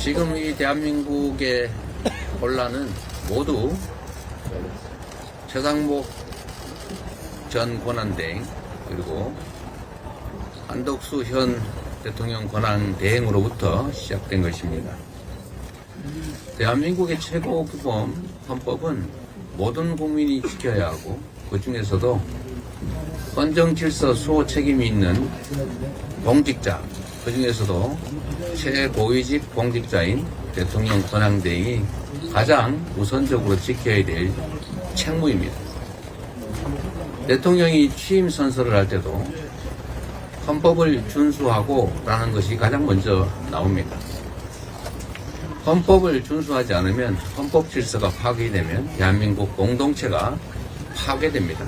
지금 이 대한민국의 혼란은 모두 최상목 전 권한대행 그리고 한덕수 현 대통령 권한대행으로부터 시작된 것입니다. 대한민국의 최고 규범 헌법은 모든 국민이 지켜야 하고 그 중에서도 헌정 질서 수호 책임이 있는 공직자, 그 중에서도 최고위직 공직자인 대통령 권한대행이 가장 우선적으로 지켜야 될 책무입니다. 대통령이 취임 선서를 할 때도 헌법을 준수하고 라는 것이 가장 먼저 나옵니다. 헌법을 준수하지 않으면 헌법 질서가 파괴되면 대한민국 공동체가 파괴됩니다.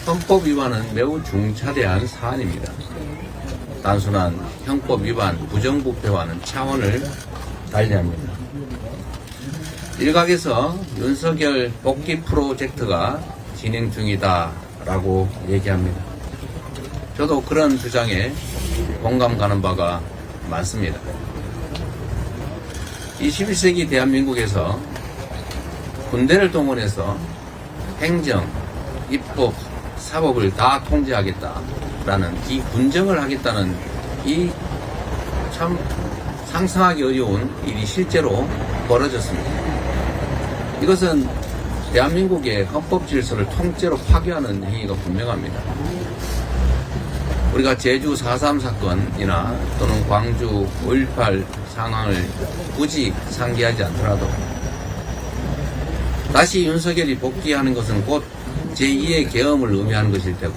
헌법 위반은 매우 중차대한 사안입니다. 단순한 형법 위반, 부정부패와는 차원을 달리합니다. 일각에서 윤석열 복귀 프로젝트가 진행 중이다라고 얘기합니다. 저도 그런 주장에 공감 가는 바가 많습니다. 21세기 대한민국에서 군대를 동원해서 행정, 입법, 사법을 다 통제하겠다라는 이 군정을 하겠다는 이 참 상상하기 어려운 일이 실제로 벌어졌습니다. 이것은 대한민국의 헌법 질서를 통째로 파괴하는 행위가 분명합니다. 우리가 제주 4.3 사건이나 또는 광주 5.18 상황을 굳이 상기하지 않더라도 다시 윤석열이 복귀하는 것은 곧 제2의 계엄을 의미하는 것일 테고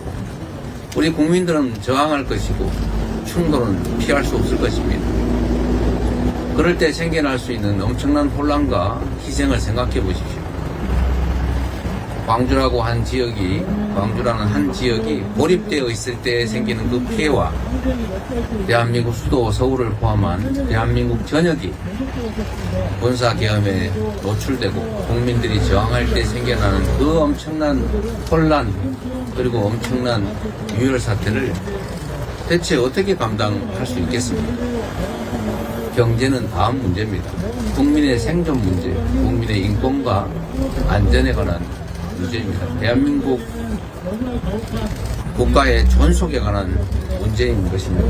우리 국민들은 저항할 것이고 충돌은 피할 수 없을 것입니다. 그럴 때 생겨날 수 있는 엄청난 혼란과 희생을 생각해 보십시오. 광주라는 한 지역이 고립되어 있을 때 생기는 그 피해와 대한민국 수도 서울을 포함한 대한민국 전역이 군사계엄에 노출되고 국민들이 저항할 때 생겨나는 그 엄청난 혼란 그리고 엄청난 유혈 사태를 대체 어떻게 감당할 수 있겠습니까? 경제는 다음 문제입니다. 국민의 생존 문제, 국민의 인권과 안전에 관한 문제입니다. 대한민국 국가의 존속에 관한 문제인 것입니다.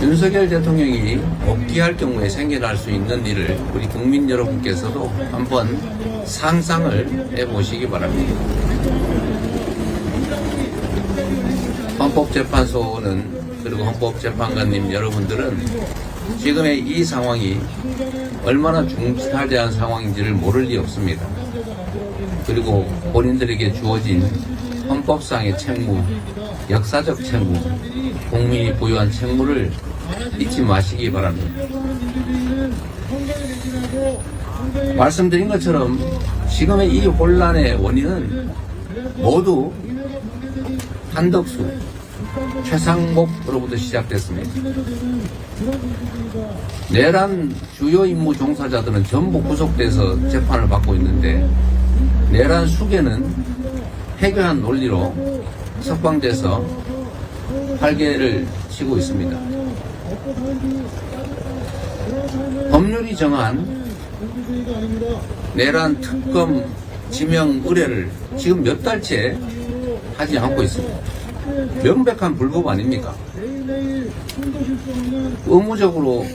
윤석열 대통령이 복귀할 경우에 생겨날 수 있는 일을 우리 국민 여러분께서도 한번 상상을 해보시기 바랍니다. 헌법재판소는 그리고 헌법재판관님 여러분들은 지금의 이 상황이 얼마나 중차대한 상황인지를 모를 리 없습니다. 그리고 본인들에게 주어진 헌법상의 책무, 역사적 책무, 국민이 부여한 책무를 잊지 마시기 바랍니다. 말씀드린 것처럼 지금의 이 혼란의 원인은 모두 한덕수, 최상목으로부터 시작됐습니다. 내란 주요 임무 종사자들은 전부 구속돼서 재판을 받고 있는데 내란 수괴는 해교한 논리로 석방돼서 활개를 치고 있습니다. 법률이 정한 내란 특검 지명 의뢰를 지금 몇 달째 하지 않고 있습니다. 명백한 불법 아닙니까? 의무적으로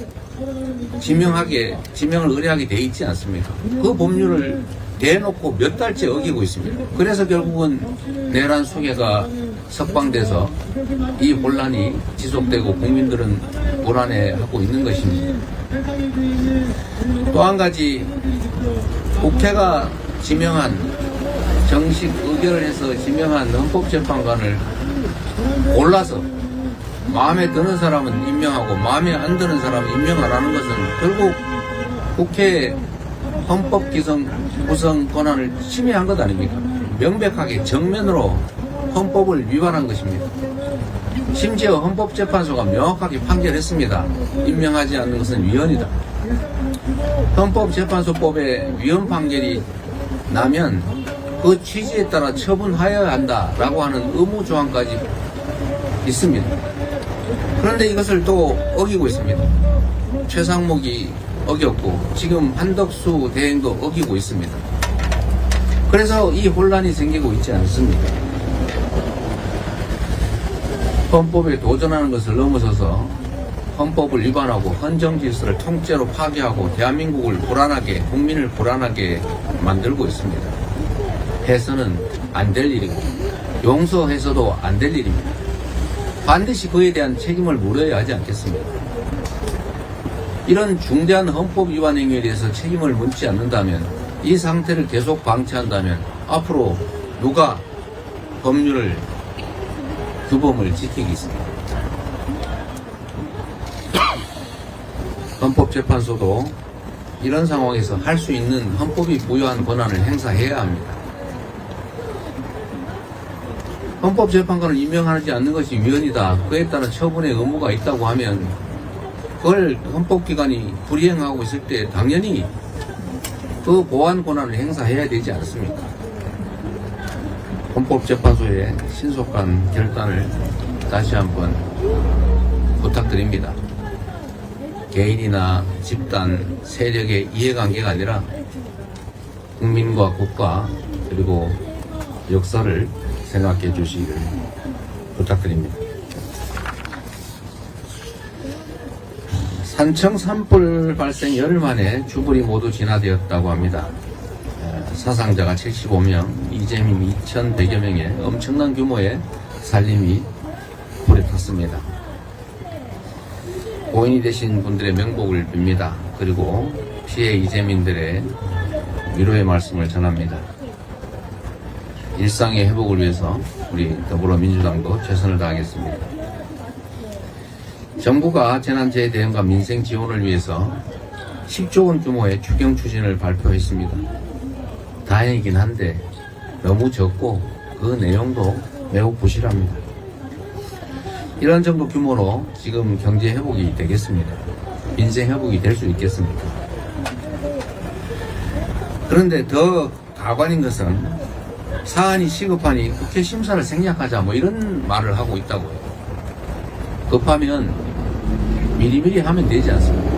지명을 의뢰하게 돼 있지 않습니까? 그 법률을 대놓고 몇 달째 어기고 있습니다. 그래서 결국은 내란 수괴가 석방돼서 이 혼란이 지속되고 국민들은 불안해하고 있는 것입니다. 또 한 가지 국회가 지명한 정식 의결을 해서 지명한 헌법재판관을 골라서 마음에 드는 사람은 임명하고 마음에 안 드는 사람은 임명 안 하는 것은 결국 국회의 헌법 구성 권한을 침해한 것 아닙니까? 명백하게 정면으로 헌법을 위반한 것입니다. 심지어 헌법재판소가 명확하게 판결했습니다. 임명하지 않는 것은 위헌이다. 헌법재판소법에 위헌 판결이 나면 그 취지에 따라 처분하여야 한다라고 하는 의무조항까지 있습니다. 그런데 이것을 또 어기고 있습니다. 최상목이 어겼고 지금 한덕수 대행도 어기고 있습니다. 그래서 이 혼란이 생기고 있지 않습니까? 헌법에 도전하는 것을 넘어서서 헌법을 위반하고 헌정질서를 통째로 파괴하고 대한민국을 불안하게, 국민을 불안하게 만들고 있습니다. 해서는 안 될 일이고 용서해서도 안 될 일입니다. 반드시 그에 대한 책임을 물어야 하지 않겠습니까? 이런 중대한 헌법 위반 행위에 대해서 책임을 묻지 않는다면, 이 상태를 계속 방치한다면 앞으로 누가 법률을, 규범을 지키겠습니까? 헌법재판소도 이런 상황에서 할 수 있는 헌법이 부여한 권한을 행사해야 합니다. 헌법재판관을 임명하지 않는 것이 위헌이다, 그에 따른 처분의 의무가 있다고 하면 그걸 헌법기관이 불이행하고 있을 때 당연히 그 보완 권한을 행사해야 되지 않습니까? 헌법재판소의 신속한 결단을 다시 한번 부탁드립니다. 개인이나 집단, 세력의 이해관계가 아니라 국민과 국가 그리고 역사를 생각해 주시기를 부탁드립니다. 산청 산불 발생 열흘 만에 주불이 모두 진화되었다고 합니다. 사상자가 75명, 이재민 2,100여 명의 엄청난 규모의 살림이 불에 탔습니다. 고인이 되신 분들의 명복을 빕니다. 그리고 피해 이재민들의 위로의 말씀을 전합니다. 일상의 회복을 위해서 우리 더불어민주당도 최선을 다하겠습니다. 정부가 재난재해 대응과 민생 지원을 위해서 10조 원 규모의 추경 추진을 발표했습니다. 다행이긴 한데 너무 적고 그 내용도 매우 부실합니다. 이런 정도 규모로 지금 경제 회복이 되겠습니다. 민생 회복이 될 수 있겠습니까? 그런데 더 가관인 것은 사안이 시급하니 국회 심사를 생략하자 뭐 이런 말을 하고 있다고요. 급하면 미리미리 하면 되지 않습니까?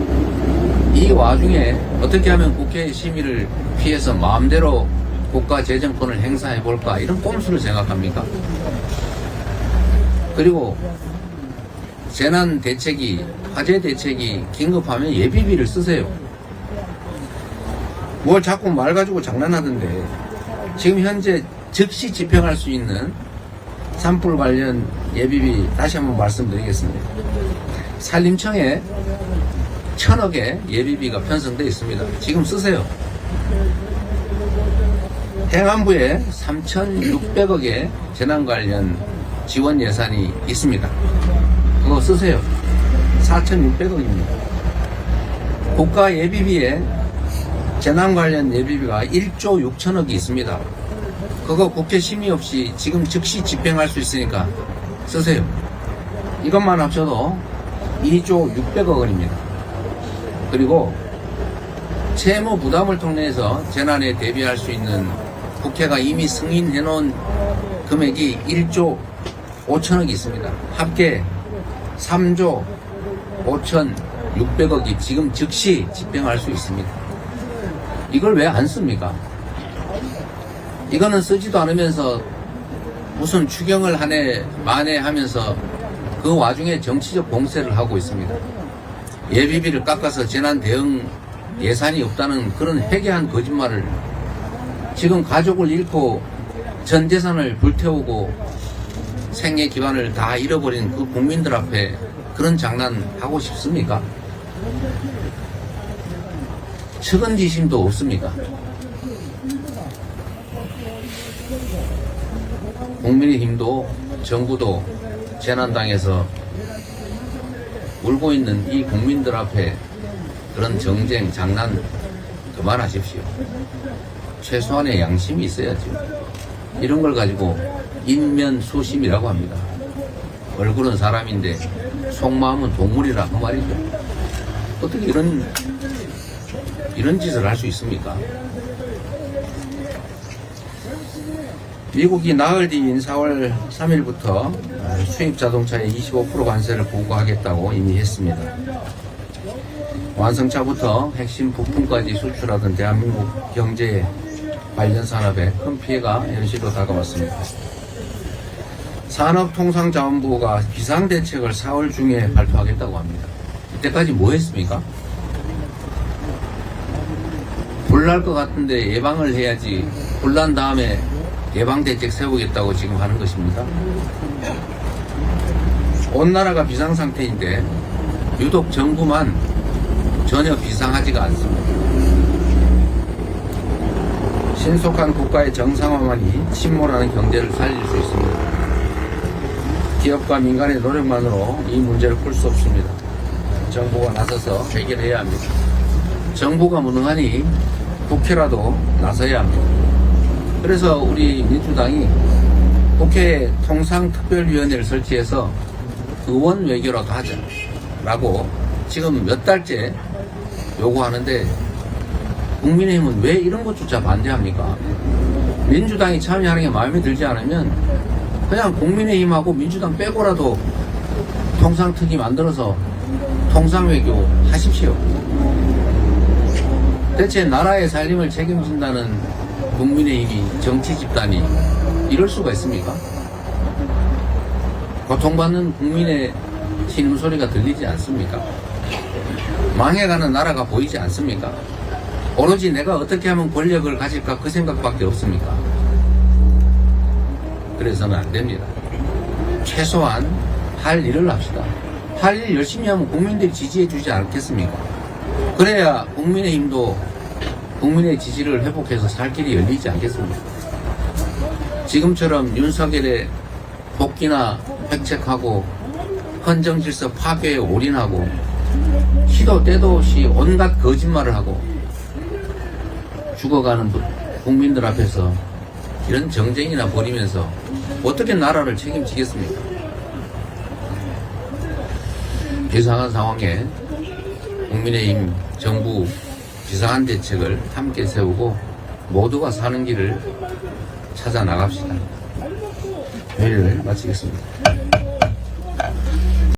이 와중에 어떻게 하면 국회 심의를 피해서 마음대로 국가 재정권을 행사해 볼까, 이런 꼼수를 생각합니까? 그리고 재난 대책이, 화재 대책이 긴급하면 예비비를 쓰세요. 뭘 자꾸 말 가지고 장난하던데, 지금 현재 즉시 집행할 수 있는 산불 관련 예비비 다시 한번 말씀드리겠습니다. 산림청에 1,000억의 예비비가 편성되어 있습니다. 지금 쓰세요. 행안부에 3,600억의 재난 관련 지원 예산이 있습니다. 그거 쓰세요. 4,600억입니다. 국가 예비비에 재난 관련 예비비가 1조 6천억이 있습니다. 그거 국회 심의 없이 지금 즉시 집행할 수 있으니까 쓰세요. 이것만 합쳐도 2조 600억 원입니다. 그리고 채무 부담을 통해서 재난에 대비할 수 있는 국회가 이미 승인해 놓은 금액이 1조 5천억이 있습니다. 합계 3조 5,600억이 지금 즉시 집행할 수 있습니다. 이걸 왜 안 씁니까? 이거는 쓰지도 않으면서 무슨 추경을 한 해 만에 하면서 그 와중에 정치적 공세를 하고 있습니다. 예비비를 깎아서 재난 대응 예산이 없다는 그런 회개한 거짓말을, 지금 가족을 잃고 전 재산을 불태우고 생애 기반을 다 잃어버린 그 국민들 앞에 그런 장난 하고 싶습니까? 측은지심도 없습니까? 국민의힘도 정부도 재난당해서 울고 있는 이 국민들 앞에 그런 정쟁, 장난 그만하십시오. 최소한의 양심이 있어야죠. 이런 걸 가지고 인면수심이라고 합니다. 얼굴은 사람인데 속마음은 동물이라 그 말이죠. 어떻게 이런 짓을 할 수 있습니까? 미국이 나흘 뒤인 4월 3일부터 수입 자동차에 25% 관세를 부과하겠다고 이미 했습니다. 완성차부터 핵심 부품까지 수출하던 대한민국 경제에 관련 산업에 큰 피해가 현실로 다가왔습니다. 산업통상자원부가 비상대책을 4월 중에 발표하겠다고 합니다. 이때까지 뭐 했습니까? 불날 것 같은데 예방을 해야지, 불난 다음에 예방대책 세우겠다고 지금 하는 것입니다. 온 나라가 비상상태인데 유독 정부만 전혀 비상하지가 않습니다. 신속한 국가의 정상화만이 침몰하는 경제를 살릴 수 있습니다. 기업과 민간의 노력만으로 이 문제를 풀 수 없습니다. 정부가 나서서 해결해야 합니다. 정부가 무능하니 국회라도 나서야 합니다. 그래서 우리 민주당이 국회에 통상특별위원회를 설치해서 의원 외교라도 하자라고 지금 몇 달째 요구하는데, 국민의힘은 왜 이런 것조차 반대합니까? 민주당이 참여하는 게 마음에 들지 않으면 그냥 국민의힘하고 민주당 빼고라도 통상특위 만들어서 통상외교 하십시오. 대체 나라의 살림을 책임진다는 국민의힘이, 정치 집단이 이럴 수가 있습니까? 고통받는 국민의 신음소리가 들리지 않습니까? 망해가는 나라가 보이지 않습니까? 오로지 내가 어떻게 하면 권력을 가질까 그 생각밖에 없습니까? 그래서는 안 됩니다. 최소한 할 일을 합시다. 할 일 열심히 하면 국민들이 지지해 주지 않겠습니까? 그래야 국민의힘도 국민의 지지를 회복해서 살 길이 열리지 않겠습니까? 지금처럼 윤석열의 복귀나 획책하고 헌정질서 파괴에 올인하고 시도 때도 없이 온갖 거짓말을 하고 죽어가는 국민들 앞에서 이런 정쟁이나 벌이면서 어떻게 나라를 책임지겠습니까? 비상한 상황에 국민의힘 정부 비상한 대책을 함께 세우고 모두가 사는 길을 찾아 나갑시다. 회의를 마치겠습니다.